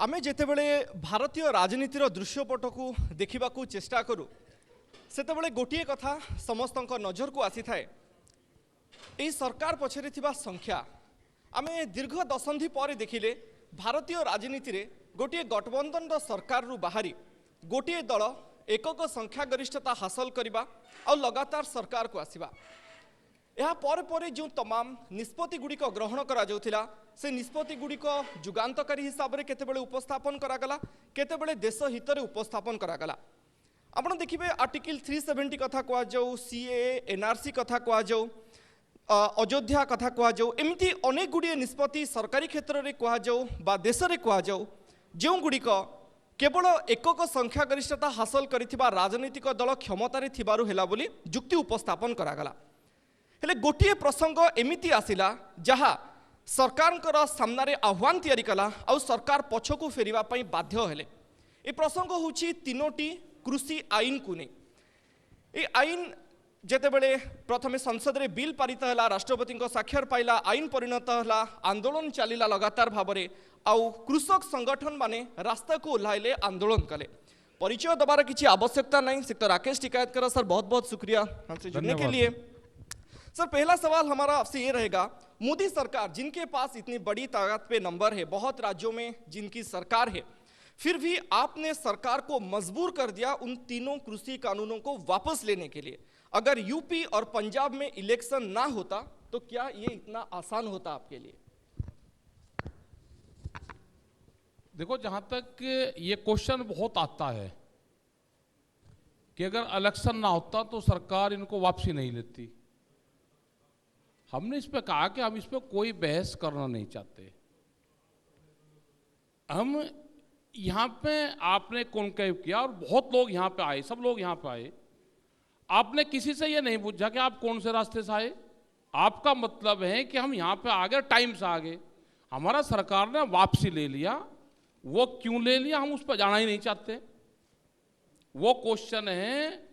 आमे जेतेबेले भारतीय राजनीतिर दृश्यपट को देखा चेष्टा करूँ सेतेबेले गोटे कथा समस्तक नजर को आसी थाए यही सरकार पछरे थिबा संख्या आमे दीर्घ दशंधि पर देखिले भारतीय राजनीति रे गोटे गठबंधन सरकार रु बाहरी गोटे दल एकक संख्या गरिष्ठता हासिल करबा और लगातार सरकार को आसीबा या पर जो तमाम निष्पत्ति गुड़िक ग्रहण करा जाउथिला से निष्पत्ति गुड़िक जुगान्तकारी हिसाब से केतेबेले उपस्थापन करागला केतेबेले देश हित रे उपस्थापन करागला। आपण देखिबे आर्टिकल 370 कथा कह जाऊ सीएए एनआरसी कथा कह जाऊ अयोध्या कथा कह जाऊ एमती अनेक गुड़िए निष्पत्ति सरकारी क्षेत्र में कह जाऊ बा देश में कह जाऊ जो गुड़िक केवल एकक संख्या गरिष्ठता हासिल करिथिबा राजनीतिक दल क्षमतार थिबारु हेला बोली जुक्ति उपस्थापन करागला। हेले गोटे प्रसंग एमिति आसिला जहा सरकार सामने आह्वान तैयारी कला और सरकार पछकू फेरिबा पई बाध्य हेले। ए प्रसंग होछि तीनोटी कृषि आईन को नहीं। ए आईन जेतेबेले प्रथमे संसद रे बिल पारित हला राष्ट्रपति साक्षर पाइला आईन परिणत हला आंदोलन चलिला लगातार भाबरे आउ कृषक संगठन माने रास्ता को ओह्लाइले आंदोलन कले। परिचय दबार किसी आवश्यकता नहीं। सेक्टर राकेश टिकायतकर सर बहुत बहुत शुक्रिया हमसे जुड़ने के लिए। सर पहला सवाल हमारा आपसे ये रहेगा, मोदी सरकार जिनके पास इतनी बड़ी ताकत पे नंबर है, बहुत राज्यों में जिनकी सरकार है, फिर भी आपने सरकार को मजबूर कर दिया उन तीनों कृषि कानूनों को वापस लेने के लिए। अगर यूपी और पंजाब में इलेक्शन ना होता तो क्या ये इतना आसान होता आपके लिए? देखो, जहां तक ये क्वेश्चन बहुत आता है कि अगर इलेक्शन ना होता तो सरकार इनको वापसी नहीं लेती। हमने इस पे कहा कि हम इस पे कोई बहस करना नहीं चाहते। हम यहाँ पे आपने कॉन्क्लेव किया और बहुत लोग यहाँ पे आए, सब लोग यहाँ पे आए। आपने किसी से ये नहीं पूछा कि आप कौन से रास्ते से आए। आपका मतलब है कि हम यहाँ पे आ गए, टाइम से आ गए। हमारा सरकार ने वापसी ले लिया। वो क्यों ले लिया हम उस पर जाना ही नहीं चाहते। वो क्वेश्चन है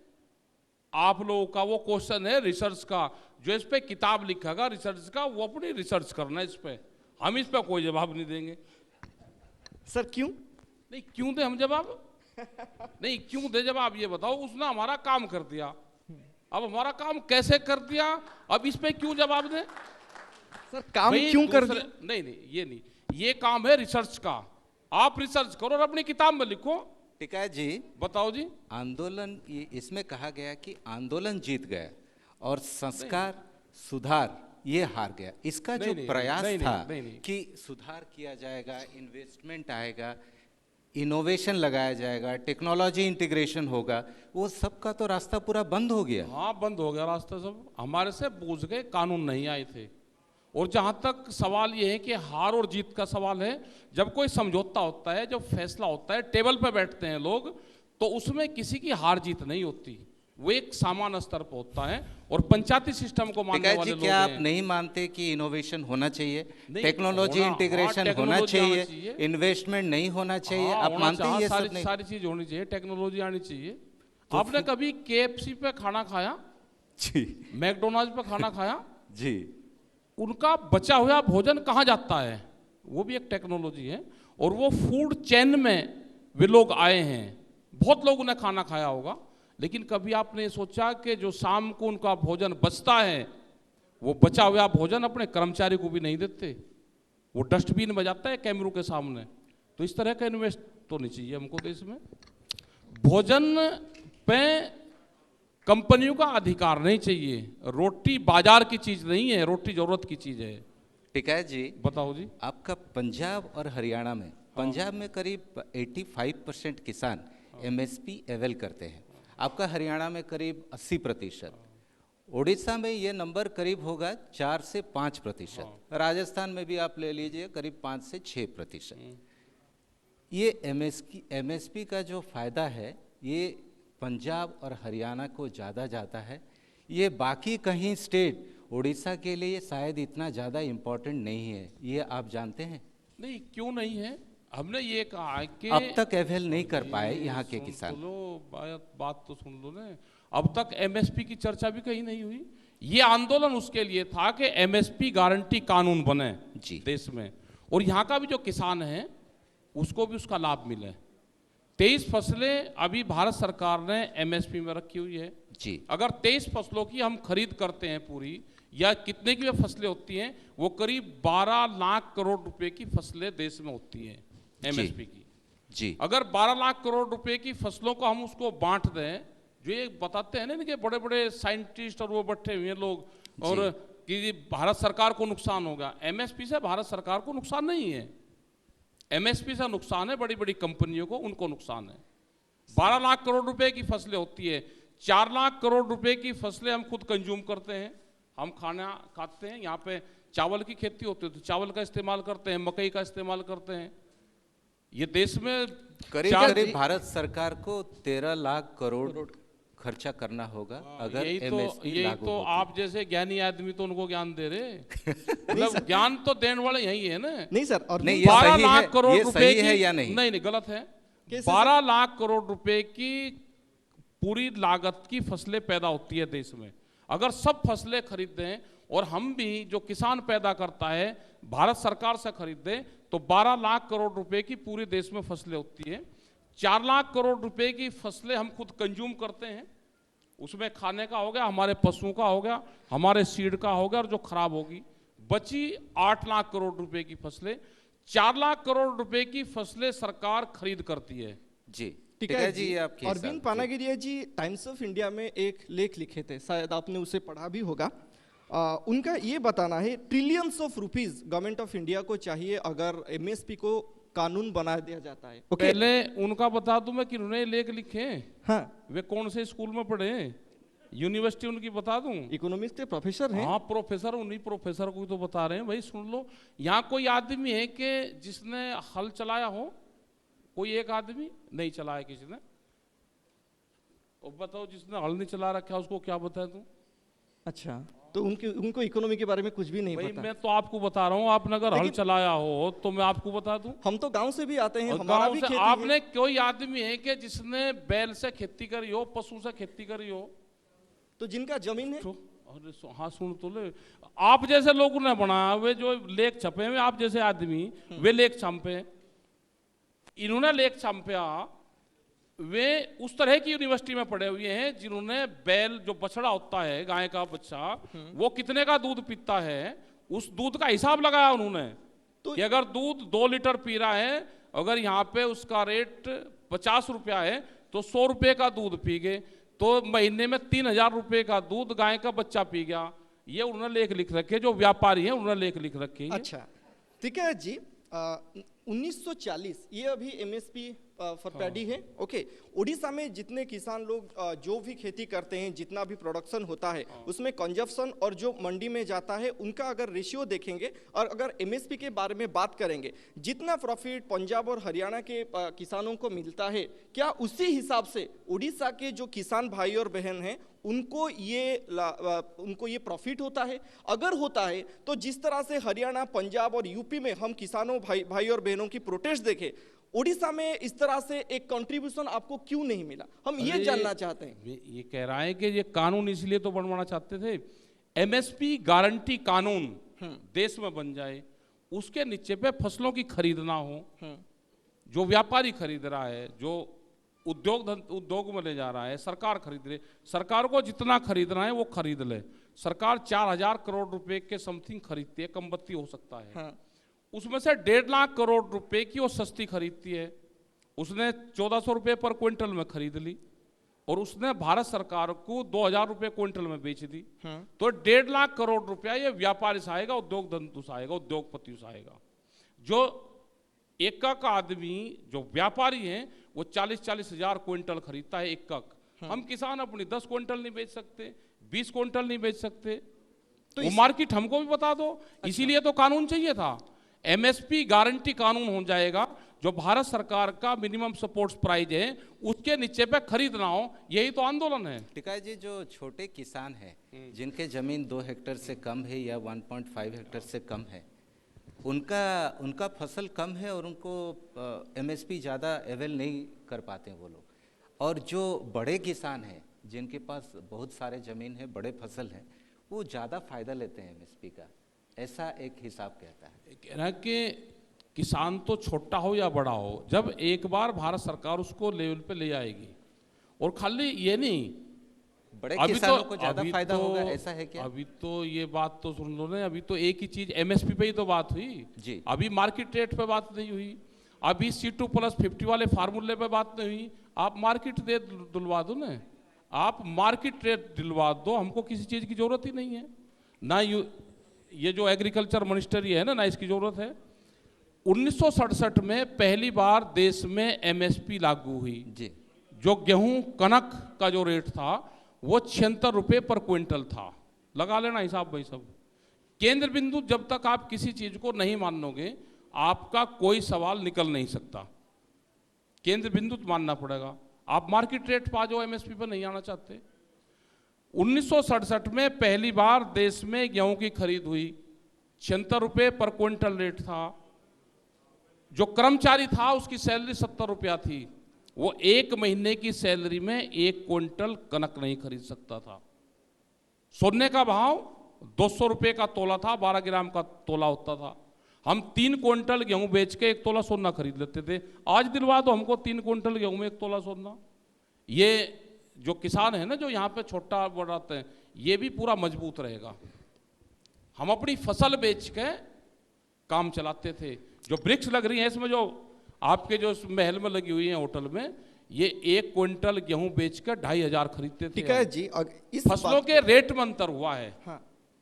आप लोगों का, वो क्वेश्चन है रिसर्च का। जो इस पे किताब लिखेगा रिसर्च का, वो अपनी रिसर्च करना है इस पे। हम इस पे कोई जवाब नहीं देंगे। सर क्यों नहीं, क्यों दे हम जवाब? नहीं, क्यों दे जवाब ये बताओ। उसने हमारा काम कर दिया, अब हमारा काम कैसे कर दिया, अब इस पे क्यों जवाब दे? सर काम क्यों कर दिया? नहीं, ये नहीं, ये काम है रिसर्च का। आप रिसर्च करो और अपनी किताब में लिखो। टिकायत जी बताओ जी। आंदोलन, इसमें कहा गया कि आंदोलन जीत गया और संस्कार सुधार ये हार गया। इसका जो प्रयास था कि सुधार किया जाएगा, इन्वेस्टमेंट आएगा, इनोवेशन लगाया जाएगा, टेक्नोलॉजी इंटीग्रेशन होगा, वो सबका तो रास्ता पूरा बंद हो गया। हाँ, बंद हो गया रास्ता सब। हमारे से पूछ गए, कानून नहीं आए थे। और जहाँ तक सवाल ये है कि हार और जीत का सवाल है, जब कोई समझौता होता है, जब फैसला होता है, टेबल पे बैठते हैं लोग, तो उसमें किसी की हार जीत नहीं होती। वो एक सामान्य स्तर पर होता है और पंचायती सिस्टम को मानने वाले लोग क्या आप नहीं मानते कि इनोवेशन होना चाहिए, टेक्नोलॉजी इंटीग्रेशन होना चाहिए, इन्वेस्टमेंट नहीं होना चाहिए? आप मानते हैं ये सब? सारी चीज होनी चाहिए, टेक्नोलॉजी आनी चाहिए। आपने कभी केएफसी पे खाना खाया जी? मैकडोनाल्ड पे खाना खाया जी? उनका बचा हुआ भोजन कहाँ जाता है? वो भी एक टेक्नोलॉजी है। और वो फूड चेन में वे लोग आए हैं। बहुत लोग उन्हें खाना खाया होगा, लेकिन कभी आपने सोचा कि जो शाम को उनका भोजन बचता है, वो बचा हुआ भोजन अपने कर्मचारी को भी नहीं देते, वो डस्टबिन में जाता है कैमरों के सामने। तो इस तरह का इन्वेस्ट तो नहीं चाहिए हमको देश में। भोजन पे कंपनियों का अधिकार नहीं चाहिए। रोटी बाजार की चीज नहीं है, रोटी जरूरत की चीज है। टिकायत जी बताओ जी। आपका पंजाब और हरियाणा में, पंजाब में करीब 85% किसान एमएसपी अवेल करते हैं, आपका हरियाणा में करीब 80%, उड़ीसा में ये नंबर करीब होगा 4 से 5%, राजस्थान में भी आप ले लीजिए करीब 5 से 6%। ये एमएसपी का जो फायदा है ये पंजाब और हरियाणा को ज़्यादा जाता है। ये बाकी कहीं स्टेट, उड़ीसा के लिए शायद इतना ज़्यादा इम्पोर्टेंट नहीं है, ये आप जानते हैं? नहीं, क्यों नहीं है? हमने ये कहा कि अब तक अवेल नहीं कर पाए यहाँ के किसान। बात तो सुन लो ना। अब तक एमएसपी की चर्चा भी कहीं नहीं हुई। ये आंदोलन उसके लिए था कि एमएसपी गारंटी कानून बने जी देश में। और यहाँ का भी जो किसान है उसको भी उसका लाभ मिले। 23 फसलें अभी भारत सरकार ने एमएसपी में रखी हुई है। जी अगर 23 फसलों की हम खरीद करते हैं पूरी, या कितने की वे फसलें होती हैं, वो करीब 12 लाख करोड़ रुपए की फसलें देश में होती हैं एमएसपी की। जी अगर 12 लाख करोड़ रुपए की फसलों को हम उसको बांट दें, जो ये बताते हैं ना कि बड़े बड़े साइंटिस्ट और वो बैठे हुए हैं लोग, और कि भारत सरकार को नुकसान होगा, एमएसपी से भारत सरकार को नुकसान नहीं है। एमएसपी से नुकसान है बड़ी बड़ी कंपनियों को, उनको नुकसान है। 12 लाख करोड़ रुपए की फसलें होती है, 4 लाख करोड़ रुपए की फसलें हम खुद कंज्यूम करते हैं, हम खाना खाते हैं। यहाँ पे चावल की खेती होती है तो चावल का इस्तेमाल करते हैं, मकई का इस्तेमाल करते हैं। ये देश में करीब करीब भारत सरकार को 13 लाख करोड़ खर्चा करना होगा अगर एमएसपी लागू तो होती। आप जैसे ज्ञानी आदमी तो उनको ज्ञान दे रहे मतलब ज्ञान तो देने वाले यही है ना। नहीं सर, और नहीं, ये 12 सही लाख है, करोड़ ये रुपए सही है की, या नहीं? नहीं गलत है। कैसे 12 लाख करोड़ रुपए की पूरी लागत की फसलें पैदा होती है देश में। अगर सब फसलें खरीदें और हम भी जो किसान पैदा करता है भारत सरकार से खरीदें तो 12 लाख करोड़ रुपए की पूरे देश में फसलें होती है। 4 लाख करोड़ रुपए की फसलें हम खुद कंज्यूम करते हैं, उसमें खाने का हो गया, हमारे पशुओं का हो गया, हमारे सीड का हो गया, और जो खराब होगी बची 8 लाख करोड़ रुपए की फसलें। 4 लाख करोड़ रुपए की फसलें सरकार खरीद करती है। जी ठीक है है जी, जी। आपके अरविंद हिसाब- पानागिरिया जी टाइम्स ऑफ इंडिया में एक लेख लिखे थे, शायद आपने उसे पढ़ा भी होगा। उनका ये बताना है trillions of rupees government of India को चाहिए अगर एमएसपी को कानून बना दिया जाता है। ओके, पहले उनका बता दूं मैं कि उन्होंने लेख लिखे, हाँ, वे कौन से स्कूल में पढ़े, यूनिवर्सिटी उनकी बता दूं। इकोनॉमिक्स के प्रोफेसर हैं। हाँ प्रोफेसर, उन्हीं प्रोफेसर को ही तो बता रहे हैं भाई, सुन लो। यहाँ कोई आदमी है कि जिसने हल चलाया हो? कोई एक आदमी नहीं चलाया किसी ने। और बताओ जिसने हल नहीं चला रखा उसको क्या बताए तू? अच्छा, तो उनको इकोनॉमी के बारे में कुछ भी नहीं भाई पता। मैं तो आपको बता रहा हूँ, आपने अगर हल लेकिन- चलाया हो तो मैं आपको बता दूं। हम तो गांव से भी आते हैं, और हमारा गांव भी से खेती आपने है। कोई आदमी है कि जिसने बैल से खेती करी हो, पशु से खेती करी हो? तो जिनका जमीन है, अरे हाँ सुन तो ले, आप जैसे लोगों ने बनाया, वे जो लेख छपे हुए, आप जैसे आदमी वे लेख छापे, इन्होंने लेख छापा, वे उस तरह की यूनिवर्सिटी में पढ़े हुए हैं जिन्होंने बैल जो बछड़ा होता है, गाय का बच्चा, वो कितने का दूध पीता है, उस दूध का हिसाब लगाया उन्होंने। तो- कि अगर दूध 2 लीटर पी रहा है, अगर यहाँ पे उसका रेट 50 रुपया है तो 100 रुपये का दूध पी गए, तो महीने में 3000 रुपये का दूध गाय का बच्चा पी गया। ये उन्होंने लेख लिख रखे, जो व्यापारी हैं उन्होंने लेख लिख रखे हैं। अच्छा ठीक है जी। 1940 ये अभी एमएसपी फॉर पैडी है। ओके, उड़ीसा में जितने किसान लोग जो भी खेती करते हैं, जितना भी प्रोडक्शन होता है, उसमें कंजप्शन और जो मंडी में जाता है उनका अगर रेशियो देखेंगे और अगर एमएसपी के बारे में बात करेंगे, जितना प्रॉफिट पंजाब और हरियाणा के किसानों को मिलता है, क्या उसी हिसाब से उड़ीसा के जो किसान भाई और बहन हैं उनको ये प्रॉफिट होता है? अगर होता है तो जिस तरह से हरियाणा, पंजाब और यूपी में हम किसानों भाई और बहनों की प्रोटेस्ट देखे, उड़ीसा में इस तरह से एक कंट्रीब्यूशन आपको क्यों नहीं मिला? हम ये जानना चाहते हैं। ये कह रहा है कि ये कानून इसलिए तो बनवाना चाहते थे, एमएसपी गारंटी कानून देश में बन जाए, उसके नीचे पे फसलों की खरीद ना हो, जो व्यापारी खरीद रहा है, जो उद्योग में ले जा रहा है, सरकार खरीद ले, सरकार को जितना खरीदना है वो खरीद ले। सरकार 4000 करोड़ रुपए के समथिंग खरीदती है, कम बत्ती हो सकता है। हाँ। उसमें से 1.5 लाख करोड़ रुपए की वो सस्ती खरीदती है, उसने 1400 रुपये पर क्विंटल में खरीद ली और उसने भारत सरकार को 2000 रुपये क्विंटल में बेच दी। तो 1.5 लाख करोड़ रुपया ये व्यापारी से आएगा, उद्योग धंधु से आएगा, उद्योगपति से आएगा। जो एकक आदमी, जो व्यापारी हैं, वो 40-40 हजार क्विंटल खरीदता है एकक। हम किसान अपनी 10 क्विंटल नहीं बेच सकते, 20 क्विंटल नहीं बेच सकते, तो वो मार्केट हमको भी बता दो। इसीलिए तो कानून चाहिए था, एमएसपी गारंटी कानून हो जाएगा, जो भारत सरकार का मिनिमम सपोर्ट प्राइस है उसके नीचे पे खरीद ना हो। यही तो आंदोलन है। टिकाई जी, जो छोटे किसान हैं जिनके जमीन 2 हेक्टेयर से कम है या 1.5 हेक्टेयर से कम है, उनका फसल कम है और उनको एमएसपी ज़्यादा अवेल नहीं कर पाते हैं वो लोग। और जो बड़े किसान हैं जिनके पास बहुत सारे ज़मीन है, बड़े फसल हैं, वो ज़्यादा फायदा लेते हैं एमएसपी का, ऐसा एक हिसाब कहता है। कह रहा है कि किसान तो छोटा हो या बड़ा हो, जब एक बार भारत सरकार उसको लेवल पे ले आएगी, और खाली ये नहीं, बड़े किसानों को ज्यादा फायदा होगा, ऐसा है क्या? अभी तो ये बात तो सुन लो ना, अभी तो एक ही चीज एमएसपी पे ही तो बात हुई जी। अभी मार्केट रेट पे बात नहीं हुई, अभी C2+50 वाले फार्मूले पे बात नहीं हुई। आप मार्केट रेट दिलवा दो ना, आप मार्केट रेट दिलवा दो, हमको किसी चीज की जरूरत ही नहीं है ना। ये जो एग्रीकल्चर मिनिस्ट्री है ना इसकी जरूरत है। 1967 में पहली बार देश में एमएसपी लागू हुई जी। जो गेहूं कनक का जो रेट था वो 76 रुपये पर क्विंटल था। लगा लेना हिसाब भाई सब। केंद्र बिंदु जब तक आप किसी चीज को नहीं मानोगे आपका कोई सवाल निकल नहीं सकता, केंद्र बिंदु मानना पड़ेगा। आप मार्केट रेट पा जाओ, एमएसपी पर नहीं आना चाहते। 1967 में पहली बार देश में गेहूं की खरीद हुई, 76 रुपये पर क्विंटल रेट था। जो कर्मचारी था उसकी सैलरी 70 रुपया थी, वो एक महीने की सैलरी में 1 क्विंटल कनक नहीं खरीद सकता था। सोने का भाव 200 रुपये का तोला था, 12 ग्राम का तोला होता था। हम 3 क्विंटल गेहूं बेच के 1 तोला सोना खरीद लेते थे। आज दिलवा दो हमको 3 क्विंटल गेहूं में 1 तोला सोना। ये जो किसान है ना जो यहाँ पे छोटा बढ़ाते हैं, ये भी पूरा मजबूत रहेगा। हम अपनी फसल बेच के काम चलाते थे। जो ब्रिक्स लग रही है इसमें, जो आपके जो महल में लगी हुई है होटल में, ये 1 क्विंटल गेहूं बेच कर 2500 खरीदते थे। ठीक है जी। इस फसलों के रेट में अंतर हुआ है। हाँ।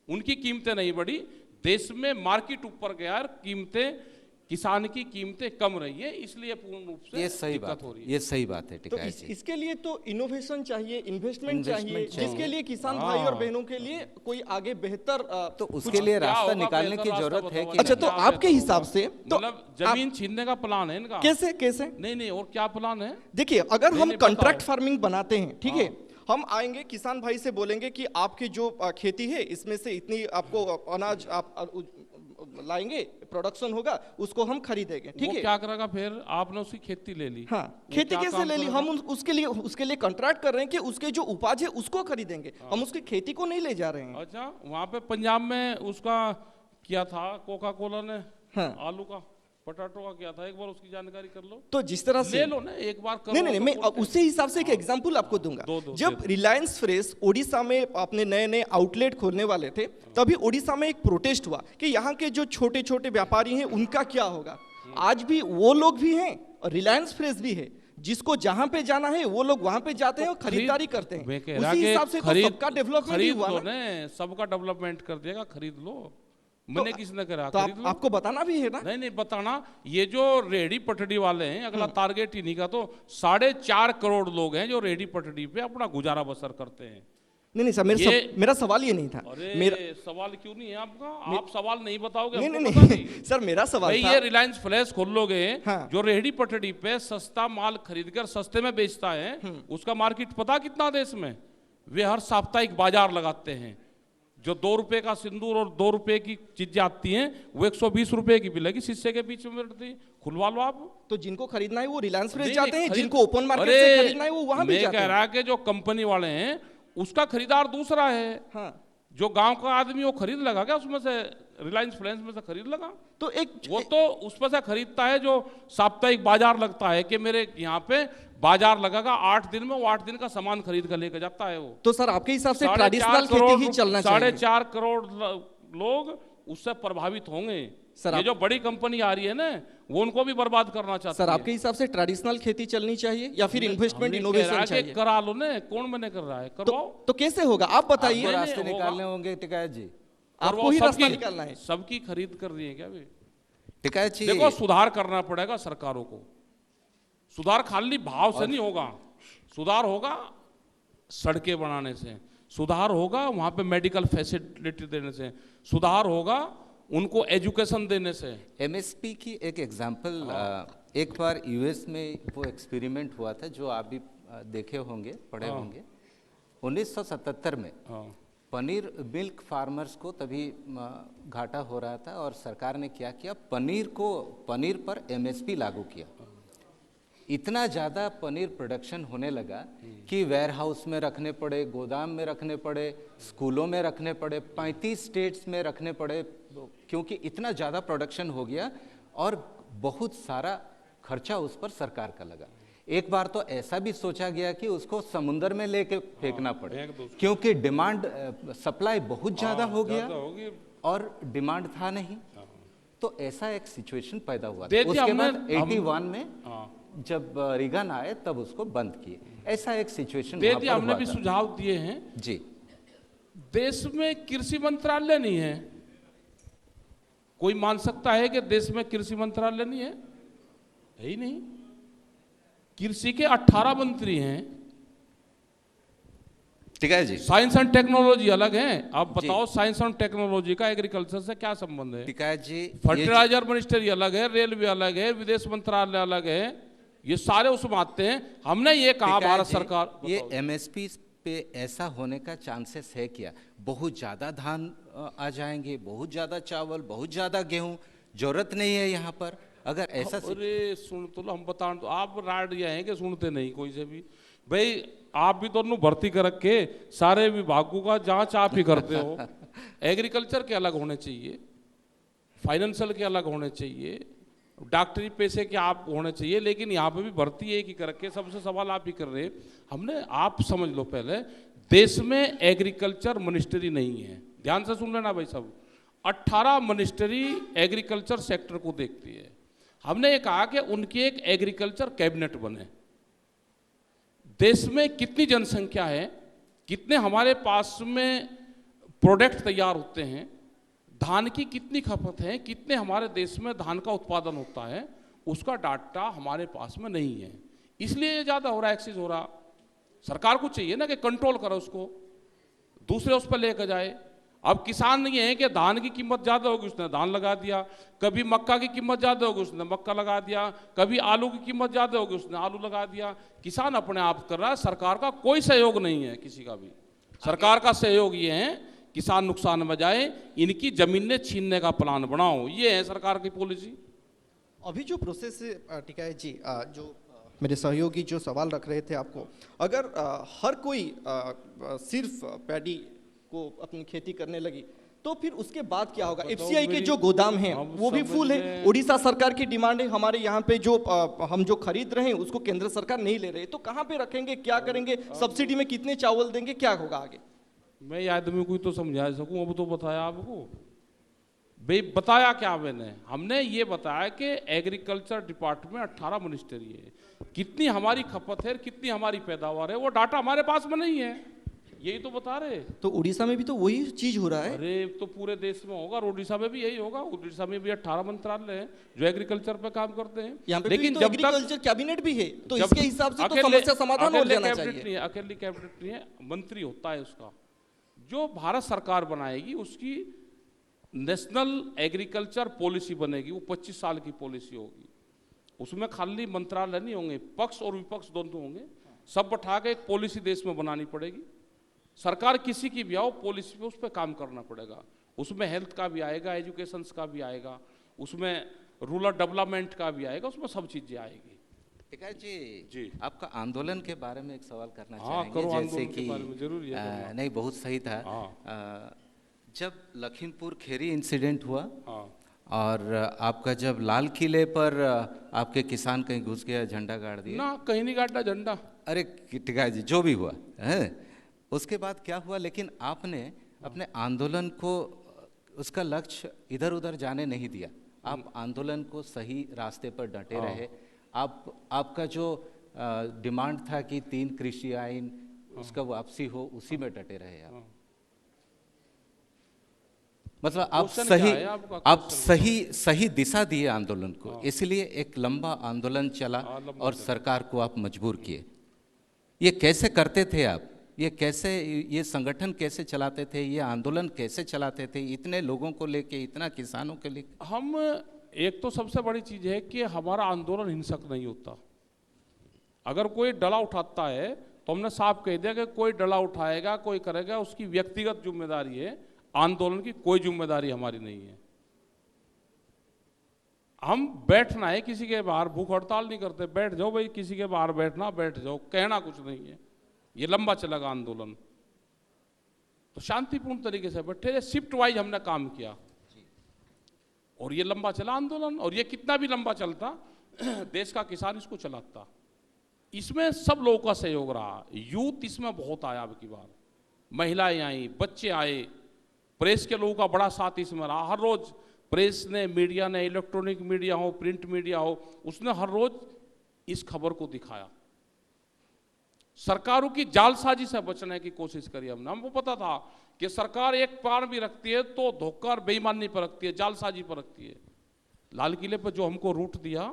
उनकी कीमतें नहीं बढ़ी, देश में मार्केट ऊपर गया, कीमतें किसान की कीमतें कम रही है, इसलिए पूर्ण रूप से ये सही बात हो रही है। ये सही बात है तो टिकायत जी। इसके लिए तो इनोवेशन चाहिए, इन्वेस्टमेंट चाहिए, चाहिए। जिसके लिए किसान भाई और बहनों के लिए कोई आगे बेहतर तो उसके लिए क्या रास्ता होगा, निकालने की बेहतर जरूरत रास्ता है बताओ। कि अच्छा, नहीं? तो क्या आपके बेहतर हिसाब होगा? से तो मतलब जमीन छीनने का प्लान है इनका? कैसे कैसे? नहीं, और क्या प्लान है? देखिए, अगर नहीं, हम नहीं, कॉन्ट्रैक्ट बताओ। फार्मिंग बनाते हैं, ठीक है, हम आएंगे किसान भाई से बोलेंगे कि आपकी जो खेती है इसमें से इतनी आपको अनाज आप लाएंगे, प्रोडक्शन होगा, उसको हम खरीदेंगे, ठीक वो है। क्या करेगा फिर? आपने उसकी खेती ले ली। हाँ, वो खेती क्या कैसे काम ले ली? करेगा? हम उसके लिए कॉन्ट्रैक्ट कर रहे हैं कि उसके जो उपज है उसको खरीदेंगे, हम उसकी खेती को नहीं ले जा रहे हैं। अच्छा, वहाँ पे पंजाब में उसका किया था कोका कोला ने, हाँ। आलू का, पटाटो का किया था, एक बार उसकी जानकारी कर लो। तो जिस तरह से ले लो ना एक बार, करो नहीं, तो मैं बोलते हैं। उसी हिसाब से एक एग्जांपल आपको दूंगा। दो, जब रिलायंस फ्रेश ओडिशा में अपने नए नए आउटलेट खोलने वाले थे, तभी ओडिशा में एक प्रोटेस्ट हुआ कि यहाँ के जो छोटे छोटे व्यापारी हैं उनका क्या होगा। आज भी वो लोग भी हैं और रिलायंस फ्रेश भी है, जिसको जहां पे जाना है वो लोग वहां पे जाते हैं और खरीदारी करते हैं। मैं कह रहा उसी कि हिसाब से तो सबका डेवलपमेंट ही खरीद हुआ लो ना। ने, सबका डेवलपमेंट कर देगा, खरीद लो। मैंने किसने करा? तो खरीद लो। आपको बताना भी है ना। नहीं बताना। ये जो रेहड़ी पटड़ी वाले हैं, अगला टारगेट इन्हीं का, तो 4.5 करोड़ लोग हैं जो रेहड़ी पटड़ी पे अपना गुजारा बसर करते हैं। नहीं सर, मेरा सवाल ये नहीं था। अरे मेरा सवाल क्यों नहीं है आपका? आप सवाल नहीं बताओगे? नहीं हमको नहीं पता नहीं सर, मेरा सवाल भाई था। ये रिलायंस फ्लैश खोल लोगे, हाँ। जो रेहड़ी पटड़ी पे सस्ता माल खरीदकर सस्ते में बेचता है, उसका मार्केट पता कितना देश में? वे हर साप्ताहिक बाजार लगाते हैं। जो 2 रुपए का सिंदूर और 2 रुपए की चीजें आती हैं, वो 120 रुपए की मिलेगी, शीशे के बीच में रहती है। खुलवा लो आप। तो जिनको खरीदना है वो रिलायंस फ्रेश नहीं, जाते हैं, खरीद- जिनको ओपन मार्केट अरे, से खरीदना है वो वहां भी मैं जाते कह हैं। रहा कि जो कंपनी वाले हैं उसका खरीदार दूसरा है। हाँ। जो गांव का आदमी वो खरीद लगा क्या उसमें से? रिलायंस फ्लैश में से खरीद लगा? तो वो तो उस पर से खरीदता है जो साप्ताहिक बाजार लगता है कि मेरे यहाँ पे बाजार लगेगा 8 दिन में, वो 8 दिन का सामान खरीद कर लेकर जाता है वो। तो सर आपके हिसाब से 4.5 ट्रेडिशनल करोड़ खेती ही चलना चाहिए। 4.5 करोड़ लोग उससे प्रभावित होंगे। सर, ये जो बड़ी कंपनी आ रही है ना, वो उनको भी बर्बाद करना चाहती है। सर आपके हिसाब से ट्रेडिशनल खेती चलनी चाहिए या फिर इन्वेस्टमेंट हमने कह इनोवेशन रहा है कि चाहिए? करा लो ना, कौन मने कर रहा है? करवाओ। तो कैसे होगा आप बताइए। आपको नहीं, रास्ते होगा। निकालने होंगे टिकायत जी। आपको करवाओ। ही रास्ता सबकी- निकालना है। सबकी खरीद कर रही है क्या वे? टिकायत जी, देखो, सुधार करना पड़ेगा सरकारों को। सुधार खाली भाव से नहीं होगा, सुधार होगा सड़कें बनाने से, सुधार होगा वहां पे मेडिकल फैसिलिटी देने से, सुधार होगा उनको एजुकेशन देने से। एमएसपी की एक एग्जांपल, एक बार यूएस में वो एक्सपेरिमेंट हुआ था जो आप भी देखे होंगे, पढ़े होंगे। 1977 में हाँ। पनीर मिल्क फार्मर्स को तभी घाटा हो रहा था और सरकार ने क्या किया, पनीर पर एमएसपी लागू किया। इतना ज़्यादा पनीर प्रोडक्शन होने लगा कि वेयर हाउस में रखने पड़े, गोदाम में रखने पड़े, स्कूलों में रखने पड़े, 35 स्टेट्स में रखने पड़े, क्योंकि इतना ज़्यादा प्रोडक्शन हो गया। और बहुत सारा खर्चा उस पर सरकार का लगा। एक बार तो ऐसा भी सोचा गया कि उसको समुद्र में लेके फेंकना पड़े, क्योंकि डिमांड सप्लाई बहुत ज़्यादा हो गया और डिमांड था नहीं। तो ऐसा एक सिचुएशन पैदा हुआ। उसके बाद 81 में जब रीगन आए तब उसको बंद किए। ऐसा एक सिचुएशन वहां पर हमने हुआ भी था। सुझाव दिए हैं। जी, देश में कृषि मंत्रालय नहीं है। कोई मान सकता है कि देश में कृषि मंत्रालय नहीं है? है ही नहीं। कृषि के 18 मंत्री हैं। ठीक है जी। साइंस एंड टेक्नोलॉजी अलग है। आप बताओ साइंस एंड टेक्नोलॉजी का एग्रीकल्चर से क्या संबंध है? ठीक है जी। फर्टिलाइजर मिनिस्ट्री अलग है, रेलवे अलग है, विदेश मंत्रालय अलग है, ये सारे उसमें आते हैं। हमने ये कहा भारत सरकार, ये एमएसपी पे ऐसा होने का चांसेस है क्या? बहुत ज्यादा धान आ जाएंगे, बहुत ज्यादा चावल, बहुत ज्यादा गेहूं, जरूरत नहीं है यहाँ पर। अगर ऐसा अरे सुन तो लो, हम बता तो आप राड ये हैं कि सुनते नहीं कोई से भी। भाई आप भी तो भर्ती कर रखे सारे विभागों का जांच आप ही करते हो। एग्रीकल्चर के अलग होने चाहिए, फाइनेंशियल के अलग होने चाहिए, डॉक्टरी पेशे के आप होने चाहिए, लेकिन यहाँ पे भी भर्ती एक ही कर रखे, सबसे सवाल आप ही कर रहे। हमने, आप समझ लो पहले, देश में एग्रीकल्चर मिनिस्ट्री नहीं है। ध्यान से सुन लेना भाई सब। 18 मिनिस्ट्री एग्रीकल्चर सेक्टर को देखती है। हमने ये कहा कि उनकी एक एग्रीकल्चर कैबिनेट बने। देश में कितनी जनसंख्या है, कितने हमारे पास में प्रोडक्ट तैयार होते हैं, धान की कितनी खपत है, कितने हमारे देश में धान का उत्पादन होता है, उसका डाटा हमारे पास में नहीं है। इसलिए ये ज़्यादा हो रहा है, एक्सेस हो रहा। सरकार को चाहिए ना कि कंट्रोल करे उसको, दूसरे उस पर लेकर जाए। अब किसान नहीं है कि धान की कीमत ज़्यादा होगी उसने धान लगा दिया, कभी मक्का की कीमत ज़्यादा होगी उसने मक्का लगा दिया, कभी आलू की कीमत ज़्यादा होगी उसने आलू लगा दिया। किसान अपने आप कर रहा है, सरकार का कोई सहयोग नहीं है किसी का भी। सरकार का सहयोग ये है किसान नुकसान में जाए, इनकी जमीनें छीनने का प्लान बनाओ, ये है सरकार की पॉलिसी। अभी जो प्रोसेस है टिकायत जी, जो मेरे सहयोगी जो सवाल रख रहे थे आपको, अगर हर कोई सिर्फ पैडी को अपनी खेती करने लगी तो फिर उसके बाद क्या होगा? एफसीआई के जो गोदाम हैं वो भी फुल है। उड़ीसा सरकार की डिमांड है, हमारे यहाँ पे जो हम जो खरीद रहे हैं उसको केंद्र सरकार नहीं ले रही, तो कहाँ पे रखेंगे, क्या करेंगे, सब्सिडी में कितने चावल देंगे, क्या होगा आगे? मैं ये आदमी को तो समझा सकूं, अब तो बताया आपको। भाई बताया क्या मैंने? हमने ये बताया कि एग्रीकल्चर डिपार्टमेंट 18 मिनिस्ट्री है, कितनी हमारी खपत है, कितनी हमारी पैदावार है, वो डाटा हमारे पास में नहीं है, यही तो बता रहे। तो उड़ीसा में भी तो वही चीज हो रहा है। अरे तो पूरे देश में होगा, उड़ीसा में भी यही होगा। उड़ीसा में भी 18 मंत्रालय हैं जो एग्रीकल्चर पे काम करते हैं। यहाँ पे लेकिन तो जब एग्रीकल्चर कैबिनेट भी है, तो इसके हिसाब से तो समस्या समाधान हो जाना चाहिए। अकेली कैबिनेट नहीं है, मंत्री होता है उसका, जो भारत सरकार बनाएगी उसकी नेशनल एग्रीकल्चर पॉलिसी बनेगी, वो 25 साल की पॉलिसी होगी। उसमें खाली मंत्रालय नहीं होंगे, पक्ष और विपक्ष दोनों होंगे, सब बैठा के एक पॉलिसी देश में बनानी पड़ेगी। सरकार किसी की भी आओ, पॉलिसी पे उस पर काम करना पड़ेगा। उसमें हेल्थ का भी आएगा, एजुकेशन का भी आएगा, उसमें रूरल डेवलपमेंट का भी आएगा, उसमें सब चीजें आएगी। ठीक है जी। जी, आपका आंदोलन के बारे में एक सवाल करना हाँ, चाहेंगे। करो, जैसे आंदोलन के बारे में जरूरी है। नहीं, बहुत सही था। जब लखीमपुर खीरी इंसिडेंट हुआ, और आपका जब लाल किले पर आपके किसान कहीं घुस गया, झंडा गाड़ दिया ना, कहीं नहीं गाड़ा झंडा। अरे टिका जी, जो भी हुआ है, उसके बाद क्या हुआ? लेकिन आपने अपने आंदोलन को, उसका लक्ष्य इधर उधर जाने नहीं दिया। आप आंदोलन को सही रास्ते पर डटे रहे। आपका जो डिमांड था कि 3 कृषि आइन उसका वापसी हो, उसी में डटे रहे आप। मतलब आप सही दिशा दिए आंदोलन को, इसलिए एक लंबा आंदोलन चला और सरकार को आप मजबूर किए। ये कैसे करते थे आप? ये संगठन कैसे चलाते थे? ये आंदोलन कैसे चलाते थे, इतने लोगों को लेके, इतना किसानों के लिए? हम, एक तो सबसे बड़ी चीज है कि हमारा आंदोलन हिंसक नहीं होता। अगर कोई डला उठाता है तो हमने साफ कह दिया कि कोई डला उठाएगा, कोई करेगा, उसकी व्यक्तिगत जिम्मेदारी है, आंदोलन की कोई जिम्मेदारी हमारी नहीं है। हम बैठना है किसी के बाहर, भूख हड़ताल नहीं करते, बैठ जाओ भाई, किसी के बाहर बैठना, बैठ जाओ, कहना कुछ नहीं है। ये लंबा चलेगा आंदोलन, तो शांतिपूर्ण तरीके से बैठे, शिफ्ट वाइज हमने काम किया। और ये लंबा चला आंदोलन, और ये कितना भी लंबा चलता देश का किसान इसको चलाता। इसमें सब लोगों का सहयोग रहा, यूथ इसमें बहुत आया अब की बार, महिलाएं आई, बच्चे आए, प्रेस के लोगों का बड़ा साथ इसमें रहा। हर रोज प्रेस ने, मीडिया ने, इलेक्ट्रॉनिक मीडिया हो, प्रिंट मीडिया हो, उसने हर रोज इस खबर को दिखाया। सरकारों की जालसाजी से बचने की कोशिश करी हमने। हमको पता था कि सरकार एक पार भी रखती है तो धोखा और बेईमानी पर रखती है, जालसाजी पर रखती है। लाल किले पर जो हमको रूट दिया,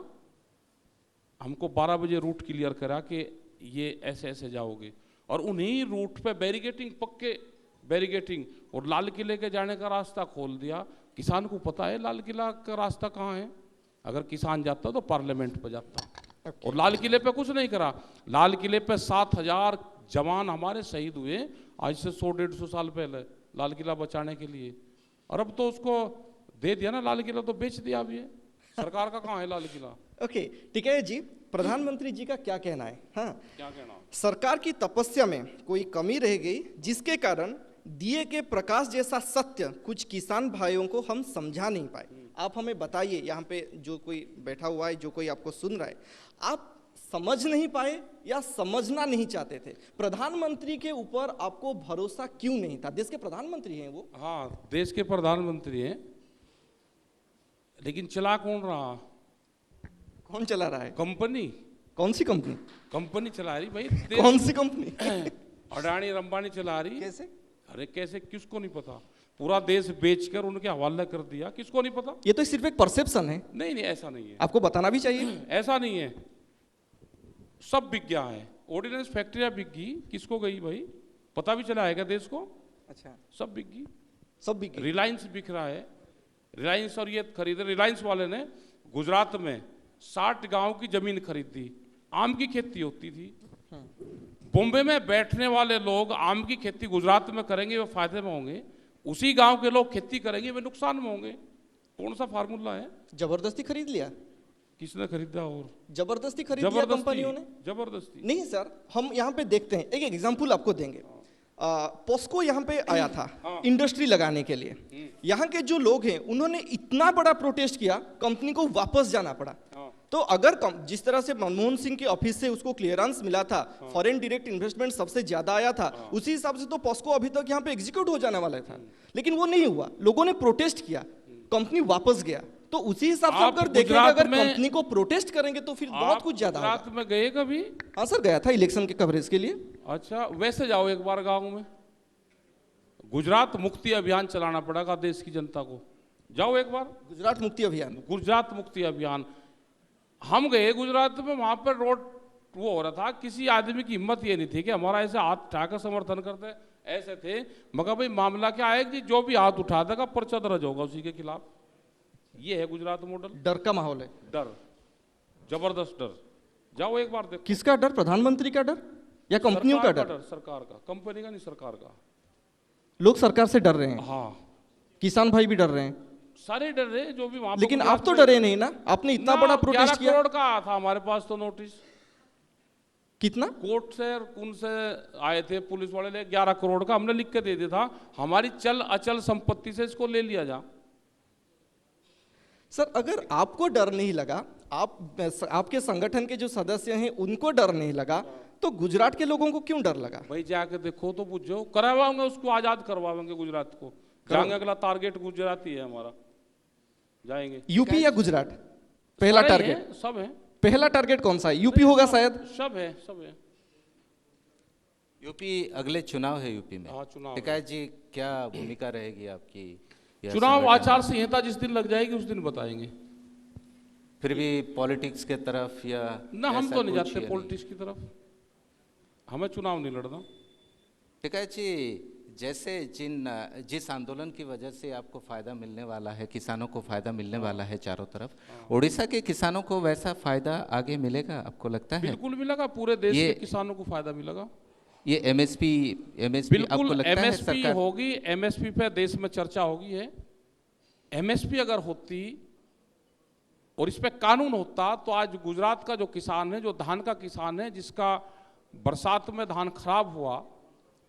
हमको 12 बजे रूट क्लियर करा कि ये ऐसे ऐसे जाओगे, और उन्हीं रूट पे बैरिगेटिंग, पक्के बैरिगेटिंग, और लाल किले के जाने का रास्ता खोल दिया। किसान को पता है लाल किला का रास्ता कहाँ है, अगर किसान जाता तो पार्लियामेंट पर जाता। और लाल किले पे कुछ नहीं करा। लाल किले पे 7,000 जवान हमारे शहीद हुए आज से 100-150 साल पहले लाल किला बचाने के लिए, और अब तो उसको दे दिया ना लाल किला, तो बेच दिया अभी है। सरकार का कहाँ है लाल किला? ओके, ठीक है जी, प्रधानमंत्री जी का क्या कहना है? हाँ, क्या कहना? सरकार की तपस्या में कोई कमी रह गई, जिसके कारण दिए के प्रकाश जैसा सत्य कुछ किसान भाइयों को हम समझा नहीं पाए। आप हमें बताइए, यहाँ पे जो कोई बैठा हुआ है, जो कोई आपको सुन रहा है, आप समझ नहीं पाए या समझना नहीं चाहते थे? प्रधानमंत्री के ऊपर आपको भरोसा क्यों नहीं था? देश के प्रधानमंत्री हैं वो। हाँ, देश के प्रधानमंत्री हैं, लेकिन चला कौन रहा? कौन चला रहा है? कंपनी। कौन सी कंपनी? कंपनी चला रही भाई। कौन सी कंपनी? अडानी अंबानी चला रही। कैसे? अरे कैसे, किसको नहीं पता? पूरा देश बेचकर उनके हवाले कर दिया, किसको नहीं पता? ये तो सिर्फ एक परसेप्शन है। नहीं नहीं, ऐसा नहीं है, आपको बताना भी चाहिए। ऐसा नहीं है, सब बिक गया है। ऑर्डिनेंस फैक्ट्रियां बिक गई, किसको गई भाई? पता भी चला है क्या देश को? अच्छा, सब बिक गई, सब बिक गई। रिलायंस बिक रहा है, रिलायंस, और ये खरीदे, रिलायंस वाले ने गुजरात में 60 गांव की जमीन खरीदी, आम की खेती होती थी। बॉम्बे में बैठने वाले लोग आम की खेती गुजरात में करेंगे, वे फायदे में होंगे, उसी गांव के लोग खेती करेंगे, वे नुकसान में होंगे। कौन सा फार्मूला है? जबरदस्ती खरीद लिया। किसने खरीदा? और जबरदस्ती खरीद लिया कंपनियों ने? जबरदस्ती नहीं सर, हम यहाँ पे देखते हैं, एक एग्जाम्पल आपको देंगे। पोस्को यहाँ पे आया था इंडस्ट्री लगाने के लिए। यहाँ के जो लोग हैं उन्होंने इतना बड़ा प्रोटेस्ट किया, कंपनी को वापस जाना पड़ा। तो अगर जिस तरह से मनमोहन सिंह के ऑफिस से उसको क्लियरेंस मिला था, फॉरेन डायरेक्ट इन्वेस्टमेंट सबसे ज्यादा आया था, उसी हिसाब से तो पोस्को अभी तक यहाँ पे एग्जीक्यूट हो जाने वाला था, लेकिन वो नहीं हुआ। लोगों ने प्रोटेस्ट किया, कंपनी वापस गया। तो उसी हिसाब से अगर देखेंगे, अगर कंपनी को प्रोटेस्ट करेंगे तो फिर बहुत कुछ ज्यादा होगा। गुजरात में गए कभी? हाँ सर, गया था इलेक्शन के कवरेज के लिए। अच्छा, वैसे जाओ एक बार गांव में, गुजरात मुक्ति अभियान चलाना पड़ेगा देश की जनता को। जाओ एक बार, गुजरात मुक्ति अभियान। गुजरात मुक्ति अभियान, हम गए गुजरात में, वहां पर रोड वो हो रहा था, किसी आदमी की हिम्मत ये नहीं थी कि हमारा ऐसे हाथ उठाकर समर्थन करते, ऐसे थे। मगर भाई मामला क्या है कि जो भी हाथ उठा देगा पर्चा दर्ज होगा उसी के खिलाफ। ये है गुजरात मॉडल। डर का माहौल है, डर, जबरदस्त डर। जाओ एक बार देखो। किसका डर? प्रधानमंत्री का डर या कंपनियों का डर? सरकार का, कंपनी का नहीं, सरकार का। लोग सरकार से डर रहे हैं। हाँ, किसान भाई भी डर रहे हैं, सारे डर रहे जो भी वहां। लेकिन आप तो डरे नहीं ना, आपने इतना बड़ा प्रोटेस्ट किया। 11 करोड़ का आया था हमारे पास तो नोटिस। कितना? कोर्ट से और कौन से आए थे पुलिस वाले ले, 11 करोड़ का हमने लिख के दे दिया था, हमारी चल अचल संपत्ति से इसको ले लिया जा। सर, अगर आपको डर नहीं लगा, आपके संगठन के जो सदस्य हैं उनको डर नहीं लगा, तो गुजरात के लोगों को क्यों डर लगा? भाई जाके देखो तो पूछो, करवाएंगे उसको, आजाद करवाएंगे गुजरात को। जाएंगे, अगला टारगेट गुजराती है हमारा, जाएंगे। यूपी या गुजरात? पहला टारगेट सब है। पहला टारगेट कौन सा है? यूपी होगा शायद। सब है, सब है। यूपी, अगले चुनाव है यूपी में। हाँ, चुनाव। टिकैत जी, क्या भूमिका रहेगी आपकी? चुनाव आचार संहिता जिस दिन लग जाएगी उस दिन बताएंगे। फिर भी पॉलिटिक्स के तरफ या ना, हम ऐसा तो नहीं कुछ जाते या पॉलिटिक्स की तरफ, हमें चुनाव नहीं लड़ना। टिकैत जी, जैसे जिस आंदोलन की वजह से आपको फायदा मिलने वाला है, किसानों को फायदा मिलने वाला है चारों तरफ, उड़ीसा के किसानों को वैसा फायदा आगे मिलेगा आपको लगता है? बिल्कुल मिलेगा, पूरे देश के किसानों को फायदा मिलेगा। ये एमएसपी आपको बिल्कुल लगता है एमएसपी सरकार होगी, एमएसपी पे देश में चर्चा होगी है। एमएसपी अगर होती और इस पे कानून होता तो आज गुजरात का जो किसान है, जो धान का किसान है, जिसका बरसात में धान खराब हुआ,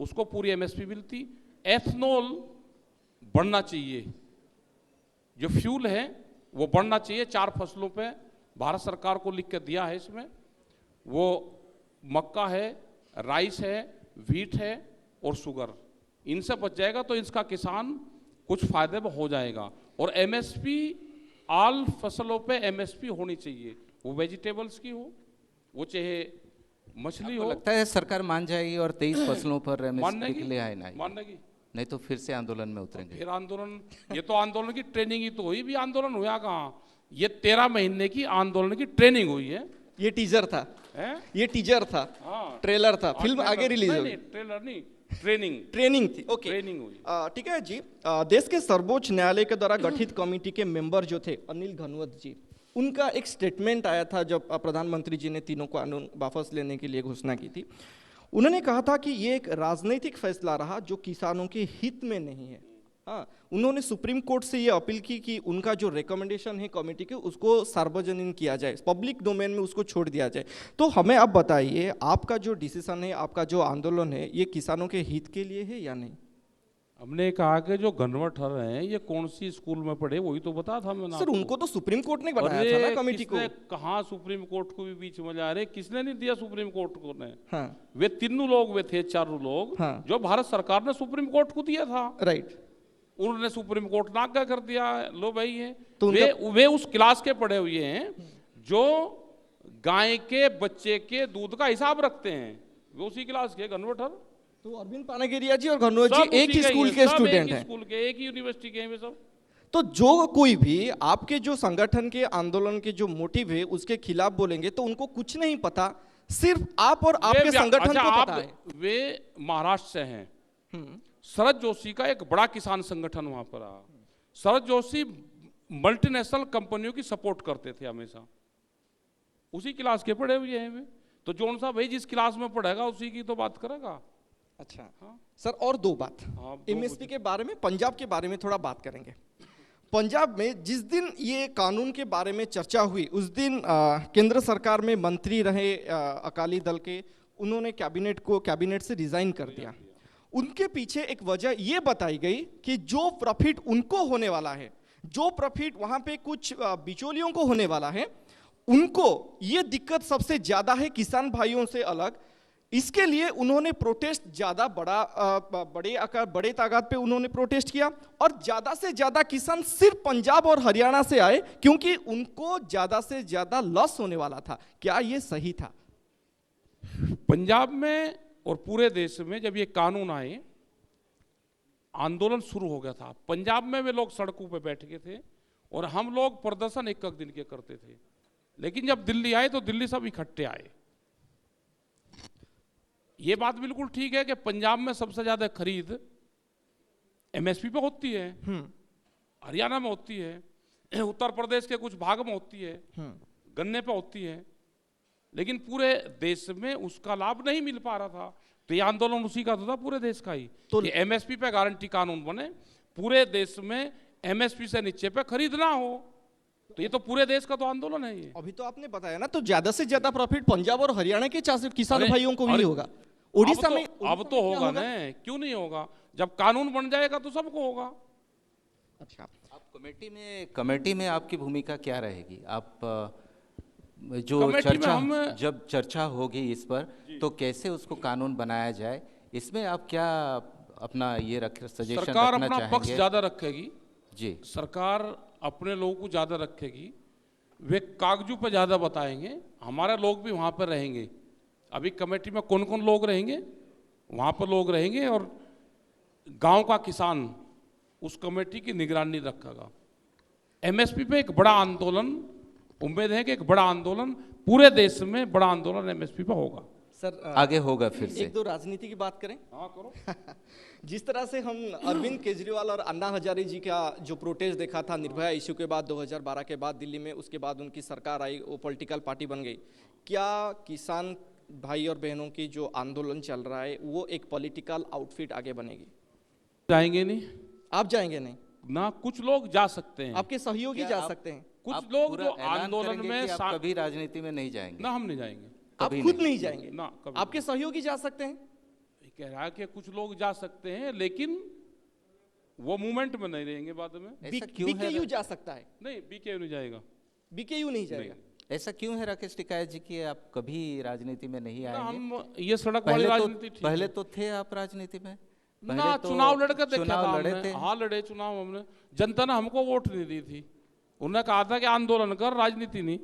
उसको पूरी एमएसपी मिलती। एथनॉल बढ़ना चाहिए, जो फ्यूल है वो बढ़ना चाहिए। 4 फसलों पे भारत सरकार को लिख के दिया है इसमें, वो मक्का है, राइस है, व्हीट है और शुगर, इनसे बच जाएगा तो इसका किसान कुछ फायदे में हो जाएगा। और एमएसपी, ऑल फसलों पे एमएसपी होनी चाहिए, वो वेजिटेबल्स की हो, वो चाहे मछली हो। लगता है सरकार मान जाएगी और 23 फसलों पर मानने एमएसपी के लिए आए ना, मानने की नहीं तो फिर से आंदोलन में उतरेंगे। फिर आंदोलन, ये तो आंदोलन की ट्रेनिंग ही तो हुई, भी आंदोलन हुआ कहाँ? ये 13 महीने की आंदोलन की ट्रेनिंग हुई है। ये टीजर था, हैं? ये टीजर था, हाँ, ट्रेलर था, फिल्म आगे रिलीज नहीं, होगी। नहीं, ट्रेलर नहीं, ट्रेनिंग ट्रेनिंग थी, ओके। ट्रेनिंग हुई। ठीक है जी। देश के सर्वोच्च न्यायालय के द्वारा गठित कमेटी के मेंबर जो थे अनिल घनवत जी, उनका एक स्टेटमेंट आया था जब प्रधानमंत्री जी ने तीनों कानून वापस लेने के लिए घोषणा की थी। उन्होंने कहा था कि ये एक राजनीतिक फैसला रहा जो किसानों के हित में नहीं है। हाँ, उन्होंने सुप्रीम कोर्ट से ये अपील की कि उनका जो रिकमेंडेशन है कमेटी के, उसको सार्वजनिक किया जाए, पब्लिक डोमेन में उसको छोड़ दिया जाए। तो हमें आप बताइए, आपका जो डिसीजन है, आपका जो आंदोलन है, ये किसानों के हित के लिए है या नहीं? हमने कहा कि जो घनवट हैं ये कौन सी स्कूल में पढ़े, वही तो बता था मैंने सर, आपको। उनको तो सुप्रीम कोर्ट ने बनाया था ना कमेटी को। कहाँ सुप्रीम कोर्ट को भी बीच में जा रहे, किसने नहीं दिया सुप्रीम कोर्ट को ने? हाँ, वे तीनों लोग वे थे, चारों लोग, हाँ। जो भारत सरकार ने सुप्रीम कोर्ट को दिया था, राइट। उन्होंने सुप्रीम कोर्ट ना क्या कर दिया, लो भाई है तो वे उस क्लास के पढ़े हुए हैं जो गाय के बच्चे के दूध का हिसाब रखते हैं, वे उसी क्लास के घनवटर। तो अरविंद पानागिरिया जी और घनवत सब जी एक उसी ही के स्कूल हैं, के सब स्टूडेंट एक ही हैं। स्कूल के, एक ही यूनिवर्सिटी के हैं वे सब। तो जो कोई भी आपके जो संगठन के आंदोलन के जो मोटिव है उसके खिलाफ बोलेंगे तो उनको कुछ नहीं पता, सिर्फ आप और आपके संगठन को पता है। वे महाराष्ट्र से हैं। शरद जोशी का एक बड़ा किसान संगठन वहां पर रहा। शरद जोशी मल्टीनेशनल कंपनियों की सपोर्ट करते थे हमेशा, उसी क्लास के पढ़े हुए हैं वे। तो जोन साहब भाई जिस क्लास में पढ़ेगा उसी की तो बात करेगा। अच्छा, हाँ। सर और दो बात हाँ, दो एमएसपी के बारे में, पंजाब के बारे में थोड़ा बात करेंगे। पंजाब में जिस दिन ये कानून के बारे में चर्चा हुई, उस दिन केंद्र सरकार में मंत्री रहे अकाली दल के, उन्होंने कैबिनेट से रिजाइन कर दिया। उनके पीछे एक वजह ये बताई गई कि जो प्रॉफिट उनको होने वाला है, जो प्रॉफिट वहां पे कुछ बिचौलियों को होने वाला है, उनको ये दिक्कत सबसे ज्यादा है किसान भाइयों से अलग। इसके लिए उन्होंने प्रोटेस्ट ज्यादा बड़े तादाद पे उन्होंने प्रोटेस्ट किया और ज्यादा से ज्यादा किसान सिर्फ पंजाब और हरियाणा से आए क्योंकि उनको ज्यादा से ज्यादा लॉस होने वाला था। क्या ये सही था? पंजाब में और पूरे देश में जब ये कानून आए, आंदोलन शुरू हो गया था। पंजाब में वे लोग सड़कों पे बैठ गए थे और हम लोग प्रदर्शन एक दिन के करते थे। लेकिन जब दिल्ली आए तो दिल्ली सब इकट्ठे आए। ये बात बिल्कुल ठीक है कि पंजाब में सबसे ज्यादा खरीद एमएसपी पे होती है, हरियाणा में होती है, उत्तर प्रदेश के कुछ भाग में होती है, गन्ने पे होती है, लेकिन पूरे देश में उसका लाभ नहीं मिल पा रहा था। तो ये आंदोलन उसी का तो था, पूरे देश का ही, तो एमएसपी पे गारंटी कानून बने, पूरे देश में एमएसपी से नीचे पे खरीद ना हो। तो ये तो पूरे देश का तो आंदोलन है ये। अभी तो आपने बताया ना, तो ज्यादा से ज्यादा प्रॉफिट पंजाब और हरियाणा के किसान भाइयों को भी होगा। उड़ीसा में अब तो होगा ना, क्यों नहीं होगा? जब कानून बन जाएगा तो सबको होगा। अच्छा, आप कमेटी में आपकी भूमिका क्या रहेगी? आप जो जब चर्चा होगी इस पर तो कैसे उसको कानून बनाया जाए, इसमें आप क्या अपना ये सजेशन रखना सरकार चाहेंगे? अपना पक्ष ज्यादा रखेगी जी, सरकार अपने लोगों को ज्यादा रखेगी, वे कागजों पर ज्यादा बताएंगे, हमारे लोग भी वहां पर रहेंगे। अभी कमेटी में कौन कौन लोग रहेंगे, वहां पर लोग रहेंगे और गांव का किसान उस कमेटी की निगरानी रखेगा। एमएसपी पे एक बड़ा आंदोलन, उम्मीद है कि एक बड़ा आंदोलन पूरे देश में, बड़ा आंदोलन एमएसपी पे होगा। सर आगे होगा फिर से। एक दो राजनीति की बात करें। हाँ करो। जिस तरह से हम अरविंद केजरीवाल और अन्ना हजारे जी का जो प्रोटेस्ट देखा था निर्भया इश्यू के बाद 2012 के बाद दिल्ली में, उसके बाद उनकी सरकार आई, वो पॉलिटिकल पार्टी बन गई। क्या किसान भाई और बहनों की जो आंदोलन चल रहा है वो एक पॉलिटिकल आउटफिट आगे बनेगी? जाएंगे नहीं, आप जाएंगे नहीं ना कुछ लोग जा सकते हैं, आपके सहयोगी जा सकते हैं, कुछ लोग जो आंदोलन में आप कभी राजनीति में नहीं जाएंगे? ना, हम नहीं जाएंगे, आप खुद नहीं जाएंगे ना, कभी आपके सहयोगी जा सकते हैं? कह रहा है कि कुछ लोग जा सकते हैं, लेकिन वो मूवमेंट में नहीं रहेंगे बाद में। ऐसा क्यों है? बीकेयू जा सकता है, नहीं, बीके नहीं जाएगा। बीकेयू नहीं जाएगा। ऐसा क्यों है राकेश टिकायत जी कि आप कभी राजनीति में नहीं ना, आएंगे? हम ये सड़क वाली राजनीति ठीक पहले है। तो थे आप राजनीति में, ना, चुनाव लड़कर देखा था चुनाव लड़े हमने। थे। हाँ, लड़े चुनाव हमने, जनता ने हमको वोट नहीं दी थी। उन्होंने कहा था कि आंदोलन कर, राजनीति नहीं।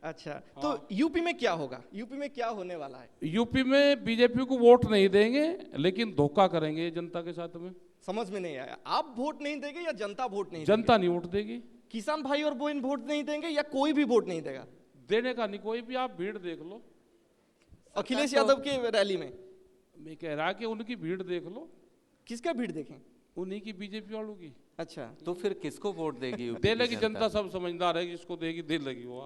अच्छा, तो यूपी में क्या होगा, यूपी में क्या होने वाला है? यूपी में बीजेपी को वोट नहीं देंगे, लेकिन धोखा करेंगे जनता के साथ में। समझ में नहीं आया, आप वोट नहीं देंगे या जनता वोट नहीं जनता नहीं वोट देगी। देगी? किसान भाई और बहन वोट नहीं देंगे या कोई भी वोट नहीं देगा? देने का नहीं कोई भी, आप भीड़ देख लो। अखिलेश यादव के रैली में मैं कह रहा कि उनकी भीड़ देख लो। किसका भीड़ देखें? उन्हीं की, बीजेपी वालों की। अच्छा, तो फिर किसको वोट देगी? दे लेगी जनता, सब समझदार है, किसको देगी दे लेगी वो।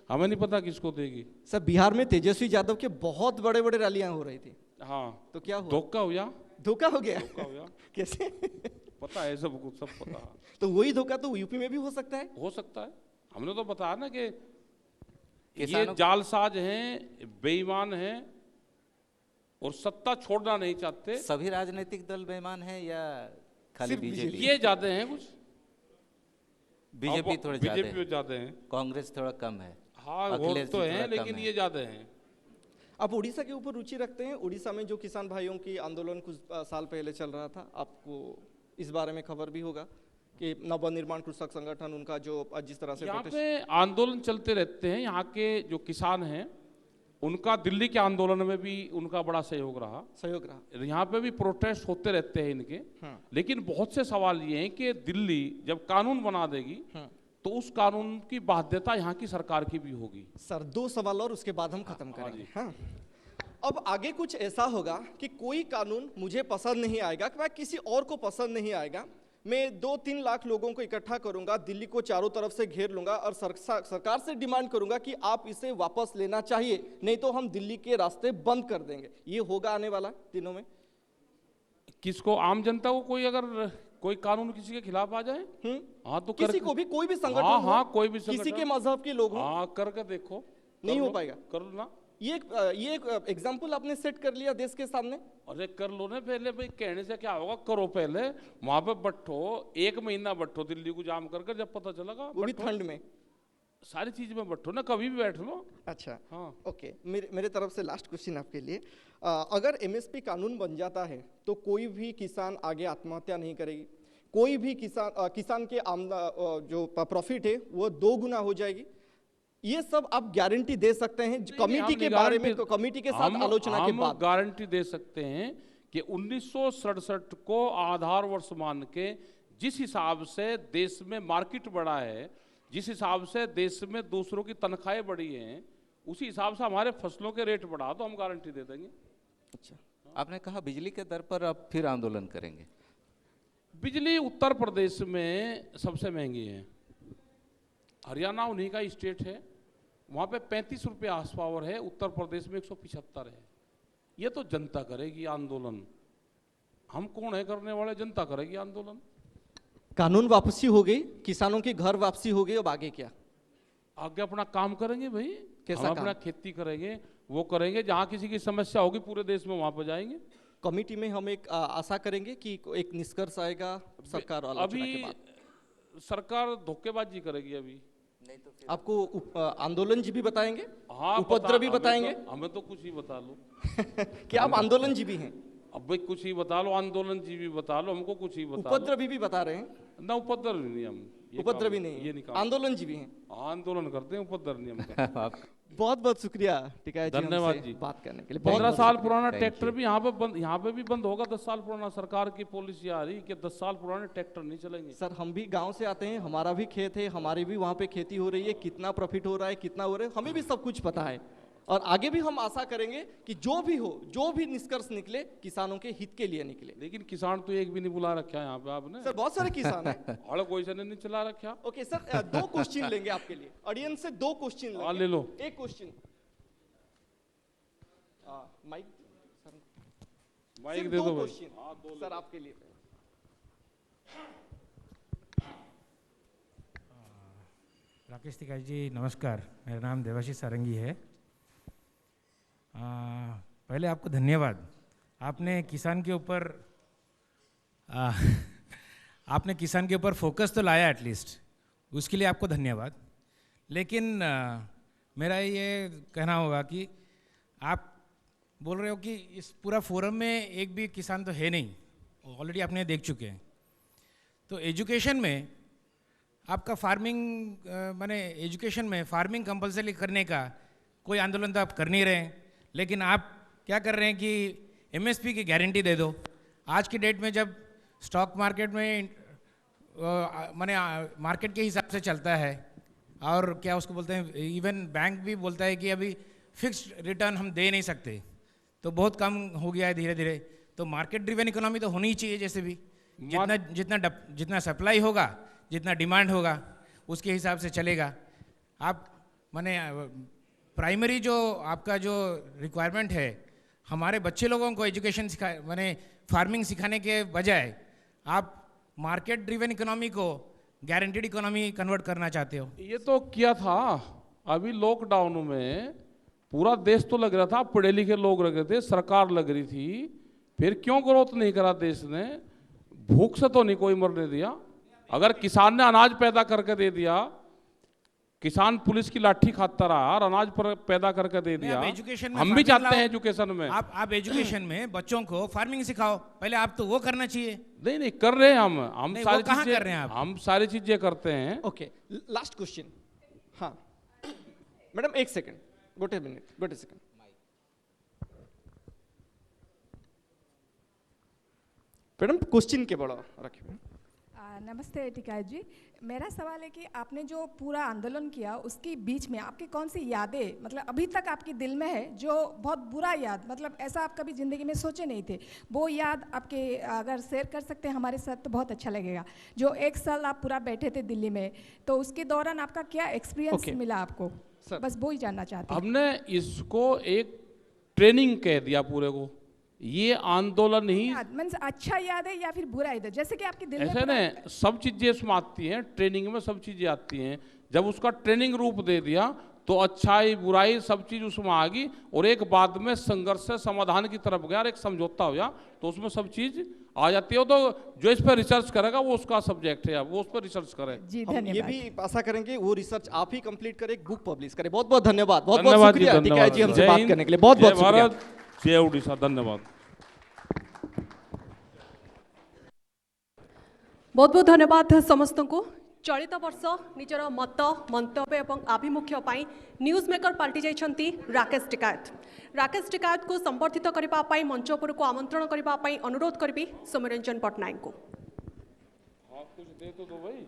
हमें नहीं पता किसको देगी। सर बिहार में तेजस्वी यादव के बहुत बड़े बड़े रैलियां हो रही थी, हाँ, तो क्या हुआ? धोखा हो या धोखा हो गया? धोखा हो या कैसे? पता है सब कुछ, सब पता है। तो वही धोखा तो यूपी में भी हो सकता है। हो सकता है, हमने तो बताया ना कि ये किसानों- जालसाज हैं, बेईमान हैं और सत्ता छोड़ना नहीं चाहते। सभी राजनीतिक दल बेईमान है या खाली सिर्फ बीजेपी? ये ज्यादा हैं कुछ, बीजेपी थोड़े ज्यादा बीजेपी है, ज्यादा हैं। कांग्रेस थोड़ा कम है। हाँ, वो अखिलेश तो जी हैं, थोड़ा कम लेकिन है। ये ज्यादा हैं। आप उड़ीसा के ऊपर रुचि रखते हैं? उड़ीसा में जो किसान भाइयों की आंदोलन कुछ साल पहले चल रहा था, आपको इस बारे में खबर भी होगा कि नवनिर्माण कृषक संगठन उनका जो जिस तरह से यहाँ protest- पे आंदोलन चलते रहते हैं। यहाँ के जो किसान हैं उनका दिल्ली के आंदोलन में भी उनका बड़ा सहयोग रहा। सहयोग रहा। यहाँ पे भी प्रोटेस्ट होते रहते हैं इनके। हाँ। लेकिन बहुत से सवाल ये हैं कि दिल्ली जब कानून बना देगी हाँ। तो उस कानून की बाध्यता यहाँ की सरकार की भी होगी। सर 2 सवाल और उसके बाद हम खत्म करेंगे। हाँ, अब आगे कुछ ऐसा होगा कि कोई कानून मुझे पसंद नहीं आएगा, कि किसी और को पसंद नहीं आएगा, मैं 2-3 लाख लोगों को इकट्ठा करूंगा, दिल्ली को चारों तरफ से घेर लूंगा और सरकार से डिमांड करूंगा कि आप इसे वापस लेना चाहिए, नहीं तो हम दिल्ली के रास्ते बंद कर देंगे। ये होगा आने वाला दिनों में? किसको? आम जनता को कोई कोई कानून किसी के खिलाफ आ जाए, हाँ तो किसी को भी, कोई भी संगठन हाँ, हो, हाँ, कोई भी किसी संगठन, के मजहब के लोग हो, हाँ, करके देखो। नहीं कर हो लो, पाएगा। कर लो ना। ये एक एग्जाम्पल आपने सेट कर लिया देश के सामने। अरे कर लो ना पहले भाई, कहने से क्या होगा, करो पहले। वहां पे बैठो, 1 महीना बैठो दिल्ली को जाम कर जब पता चलेगा, वो भी बैठो। ठंड में। सारी चीज में बैठो ना, कभी भी बैठ लो। अच्छा, हाँ। ओके, मेरे तरफ से लास्ट क्वेश्चन आपके लिए। अगर एमएसपी कानून बन जाता है तो कोई भी किसान आगे आत्महत्या नहीं करेगी, कोई भी किसान के जो प्रॉफिट है वो 2 गुना हो जाएगी। ये सब आप गारंटी दे सकते हैं कमेटी के बारे में, कमेटी के साथ आलोचना के बाद? गारंटी दे सकते हैं कि 1967 को आधार वर्ष मान के जिस हिसाब से देश में मार्केट बढ़ा है, जिस हिसाब से देश में दूसरों की तनख्वाहें बढ़ी हैं, उसी हिसाब से हमारे फसलों के रेट बढ़ा, तो हम गारंटी दे देंगे। अच्छा, आपने कहा बिजली के दर पर अब फिर आंदोलन करेंगे। बिजली उत्तर प्रदेश में सबसे महंगी है, हरियाणा उन्हीं का स्टेट है, वहाँ पे 35 रुपये हाउस पावर है, उत्तर प्रदेश में 175 है। ये तो जनता करेगी आंदोलन, हम कौन है करने वाले? जनता करेगी आंदोलन। कानून वापसी हो गई, किसानों की घर वापसी हो गई, अब आगे क्या? आगे अपना काम करेंगे भाई, कैसा हम अपना काम? खेती करेंगे, वो करेंगे। जहाँ किसी की समस्या होगी पूरे देश में वहाँ पर जाएंगे। कमेटी में हम एक आशा करेंगे कि एक निष्कर्ष आएगा सरकार आलोचना के बाद। अभी सरकार धोखेबाजी करेगी अभी। आपको आंदोलनजीवी बताएंगे? हाँ, उपद्रवी हमें बताएंगे? हमें तो कुछ ही बता लो। क्या आप आंदोलनजीवी हैं? अब भाई कुछ ही बता लो, आंदोलन जीवी बता लो, हमको कुछ ही बता लो। उपद्रवी भी बता रहे हैं? ना, उपद्रवी नहीं हम, ये उपद्रवी काम- नहीं ये है, नहीं काम। आंदोलनजीवी हैं। आंदोलन करते हैं, उपद्रव नहीं हम करते। आप बहुत बहुत शुक्रिया टिकायत जी, धन्यवाद हमसे जी। बात करने के लिए। 15 साल पुराना Thank ट्रैक्टर you. भी यहाँ पे भी बंद होगा। 10 साल पुराना सरकार की पॉलिसी आ रही कि 10 साल पुराने ट्रैक्टर नहीं चलेंगे। सर हम भी गांव से आते हैं, हमारा भी खेत है, हमारी भी वहाँ पे खेती हो रही है, कितना प्रॉफिट हो रहा है, कितना हो रहा है, हमें भी सब कुछ पता है। और आगे भी हम आशा करेंगे कि जो भी हो, जो भी निष्कर्ष निकले, किसानों के हित के लिए निकले। लेकिन किसान तो एक भी नहीं बुला रखा है यहाँ पे आपने। सर बहुत सारे किसान हैं। और कोई से नहीं चला रखा। ओके सर, 2 क्वेश्चन लेंगे आपके लिए, ऑडियंस से 2 क्वेश्चन हाँ, लेंगे। ले लो। एक क्वेश्चन माइक माइक सिर्फ दे 2 दो भाई। क्वेश्चन सर आपके लिए। राकेश टिकायत जी नमस्कार, मेरा नाम देवाशीष सारंगी है। पहले आपको धन्यवाद, आपने किसान के ऊपर आपने किसान के ऊपर फोकस तो लाया एटलीस्ट, उसके लिए आपको धन्यवाद। लेकिन मेरा ये कहना होगा कि आप बोल रहे हो कि इस पूरा फोरम में एक भी किसान तो है नहीं, ऑलरेडी आपने देख चुके हैं। तो एजुकेशन में आपका फार्मिंग माने एजुकेशन में फार्मिंग कंपलसरी करने का कोई आंदोलन तो आप कर नहीं रहे हैं, लेकिन आप क्या कर रहे हैं कि एमएसपी की गारंटी दे दो। आज की डेट में जब स्टॉक मार्केट में माने मार्केट के हिसाब से चलता है, और क्या उसको बोलते हैं, इवन बैंक भी बोलता है कि अभी फिक्स्ड रिटर्न हम दे नहीं सकते, तो बहुत कम हो गया है धीरे धीरे। तो मार्केट ड्रिवन इकोनॉमी तो होनी ही चाहिए, जैसे भी जितना सप्लाई होगा, जितना डिमांड होगा, उसके हिसाब से चलेगा। आप माने प्राइमरी जो आपका जो रिक्वायरमेंट है, हमारे बच्चे लोगों को एजुकेशन माने फार्मिंग सिखाने के बजाय आप मार्केट ड्रिवन इकोनॉमी को गारंटीड इकोनॉमी कन्वर्ट करना चाहते हो। ये तो किया था अभी लॉकडाउन में, पूरा देश तो लग रहा था, पढ़े लिखे लोग लग रहे थे, सरकार लग रही थी, फिर क्यों ग्रोथ नहीं करा देश ने? भूख से तो नहीं कोई मरने दिया। अगर किसान ने अनाज पैदा करके दे दिया, किसान पुलिस की लाठी खाता रहा और अनाज पर पैदा करके दे दिया, एजुकेशन में हम भी चाहते हैं एजुकेशन में आप एजुकेशन में बच्चों को फार्मिंग सिखाओ, पहले आप तो वो करना चाहिए। नहीं कर रहे हैं हम नहीं, सारी वो कहाँ चीजें कर रहे हैं आप? हम सारी चीजें करते हैं। Okay, last question. हाँ मैडम, एक सेकंड, गोटे मिनट, गोटे सेकंड। मैडम क्वेश्चन के बड़ा रखिए। नमस्ते टिकायत जी, मेरा सवाल है कि आपने जो पूरा आंदोलन किया उसके बीच में आपकी कौन सी यादें मतलब अभी तक आपके दिल में है, जो बहुत बुरा याद, मतलब ऐसा आप कभी ज़िंदगी में सोचे नहीं थे, वो याद आपके अगर शेयर कर सकते हैं हमारे साथ तो बहुत अच्छा लगेगा। जो 1 साल आप पूरा बैठे थे दिल्ली में, तो उसके दौरान आपका क्या एक्सपीरियंस मिला आपको, बस वो ही जानना चाहते हैं। हमने इसको एक ट्रेनिंग कह दिया पूरे को, ये आंदोलन ही अच्छा याद है या फिर बुरा याद है, जैसे कि आपके दिल ऐसे में ने सब चीजें इसमें आती हैं, ट्रेनिंग में सब चीजें आती हैं। जब उसका ट्रेनिंग रूप दे दिया तो अच्छाई बुराई सब चीज उसमें आ गई, और एक बाद में संघर्ष से समाधान की तरफ गया और एक समझौता हो गया, तो उसमें सब चीज आ जाती है। तो जो इस पर रिसर्च करेगा वो उसका सब्जेक्ट है, वो उस पर रिसर्च करे। जी हम ये धन्यवाद। भी आशा करेंगे वो रिसर्च आप ही कंप्लीट करें, एक बुक पब्लिश करें। बहुत बहुत धन्यवाद, बहुत बहुत धन्यवाद शुक्रिया टिकायत जी हमसे जय बात हिंद, करने के लिए, बहुत बहुत जय शुक्रिया। भारत, जय उड़ीसा, धन्यवाद। बहुत बहुत धन्यवाद समस्त को। चलित वर्ष निजर मत मंतव्य और आभिमुख्य न्यूज मेकर पाल्टी जाइछंती राकेश टिकायत। राकेश टिकायत को संबर्धित करने मंच उपर को आमंत्रण करने अनुरोध करी सौम्यरंजन पट्टनायक को। कुछ दे तो दो भाई।